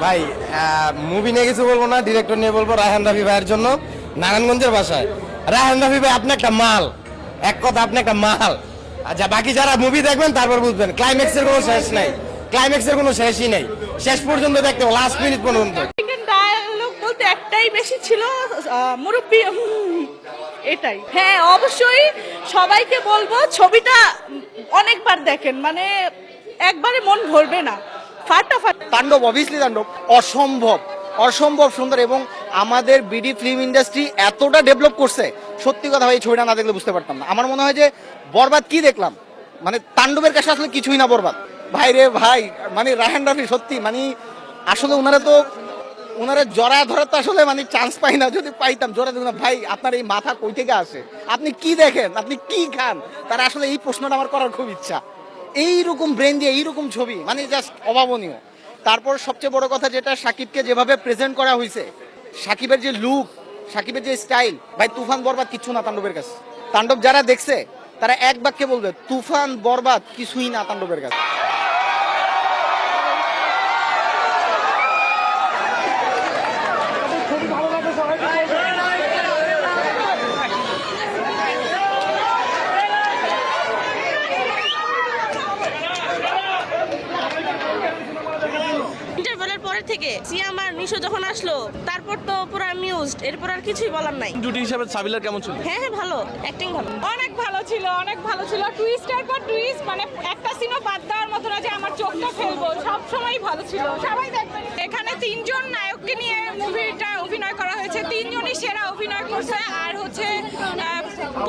ভাই মুভি নিয়ে কিছু বলবো না, ডিরেক্টর নিয়ে বলবো রায়হান রাফি ভাইয়ের জন্য নারায়ণগঞ্জের ভাষায়। রায়হান রাফি ভাই আপনি একটা মাল, এক কথা আপনি একটা মাল। আচ্ছা বাকি যারা মুভি দেখবেন তারপর বুঝবেন, ক্লাইম্যাক্সের কোনো শেষ নাই, ক্লাইম্যাক্সের কোনো শেষই নেই, শেষ পর্যন্ত দেখতে লাস্ট মিনিট পর্যন্ত। ডায়ালগ বলতে একটাই বেশি ছিল, মুরব্বি, এটাই। হ্যাঁ অবশ্যই সবাইকে বলবো ছবিটা অনেকবার দেখেন, মানে একবারে মন ভরবে না, ফাটাফাটি। তাণ্ডব, অবভিয়াসলি তাণ্ডব অসম্ভব অসম্ভব সুন্দর, এবং আমাদের বিডি ফিল্ম ইন্ডাস্ট্রি এতটা ডেভেলপ করছে, সত্যি কথা ভাই এই ছবিটা না দেখলে বুঝতে পারতাম না। আমার মনে হয় যে বরবাদ কি দেখলাম, মানে তাণ্ডবের কাছে আসলে কিছুই না বরবাদ। ভাই রে ভাই, মানে রায়হান রাফি সত্যি, মানে আসলে ওনারা জড়া ধরার তো আসলে মানে চান্স পাই না, যদি পাইতাম জড়া দিতাম। ভাই আপনার এই মাথা কই থেকে আসে, আপনি কি দেখেন, আপনি কি খান, তার আসলে এই প্রশ্নটা আমার করার খুব ইচ্ছা। এইরকম ব্রেন দিয়ে এইরকম ছবি মানে জাস্ট অভাবনীয়। তারপর সবচেয়ে বড় কথা যেটা, সাকিবকে যেভাবে প্রেজেন্ট করা হয়েছে, সাকিবের যে লুক, সাকিবের যে স্টাইল, ভাই তুফান বরবাদ কিচ্ছু না তাণ্ডবের কাছে। তাণ্ডব যারা দেখছে তারা এক বাক্যে বলবে তুফান বরবাদ কিছুই না তাণ্ডবের কাছে। ইন্টারভেলের পরে থেকে সিয়াম আর নিশো যখন আসলো তারপর তো পুরো মিউজড, এরপর আর কিছুই বলার নাই। জুটি হিসাবে সাবিলার কেমন ছিল? হ্যাঁ হ্যাঁ ভালো, অ্যাক্টিং ভালো। অনেক ভালো ছিল, অনেক ভালো ছিল, টুইস্টের পর টুইস্ট, মানে একটা সিনও বাদ দেওয়ার মতো না যে আমার চোখটা ফেলবো, সব সময় ভালো ছিল। সবাই দেখবেন, এখানে তিনজন নায়ককে নিয়ে মুভিটা অভিনয় করা হয়েছে, তিনজনই সেরা অভিনয় করছে। আর হচ্ছে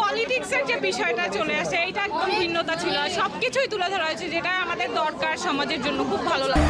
পলিটিক্সের যে বিষয়টা চলে আসে, এইটা একদম ভিন্নতা ছিল, সবকিছুই তুলে ধরা হয়েছে যেটা আমাদের দরকার সমাজের জন্য, খুব ভালো লাগে।